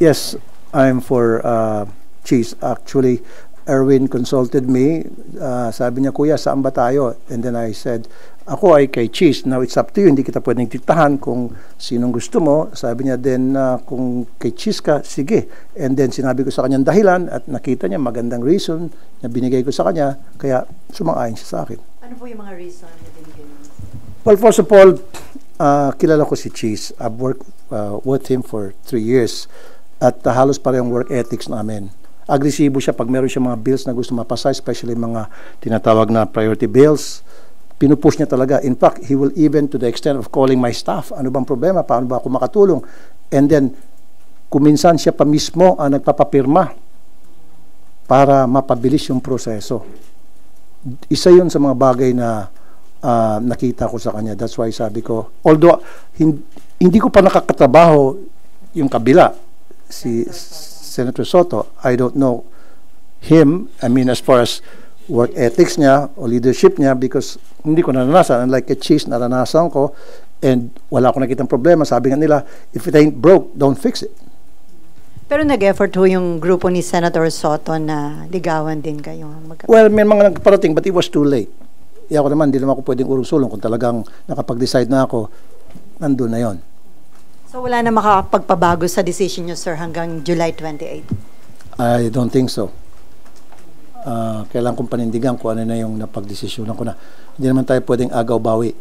Yes, I'm for cheese. Actually, Erwin consulted me. Sabi niya, Kuya, saan ba tayo? And then I said, ako ay kay cheese. Now, it's up to you. Hindi kita pwedeng diktahan kung sinong gusto mo. Sabi niya, then kung kay cheese ka, sige. And then sinabi ko sa kanyang dahilan at nakita niya magandang reason na binigay ko sa kanya. Kaya sumang-ayon siya sa akin. Ano po yung mga reason na binigay mo? Well, first of all, kilala ko si Cheese. I've worked with him for 3 years. At halos parehong work ethics namin. Agresibo siya pag meron siya mga bills na gusto mapasa, especially mga tinatawag na priority bills. Pinupush niya talaga. In fact, he will even to the extent of calling my staff. Ano bang problema? Paano ba ako makatulong? And then, kuminsan siya pa mismo ang nagpapapirma para mapabilis yung proseso. Isa yun sa mga bagay na nakita ko sa kanya. That's why sabi ko, although hindi ko pa nakakatrabaho yung kabila, si Senator Soto, I don't know him, I mean as far as work ethics niya o leadership niya, because hindi ko naranasan. Unlike a Cheese, naranasan ko and wala akong nakitang problema. Sabi nga nila, if it ain't broke, don't fix it. Pero nag-effort ho yung grupo ni Senator Soto na ligawan din kayo. Well, may mga nagparating but it was too late. Ako naman, hindi naman ako pwedeng urong-sulong. Kung talagang nakapag-decide na ako, nandun na yon. So wala na makapagpabago sa decision nyo, sir, hanggang July 28? I don't think so. Kailangan kong panindigan kung ano na yung napag-desisyonan ko na. Hindi naman tayo pwedeng agaw-bawi.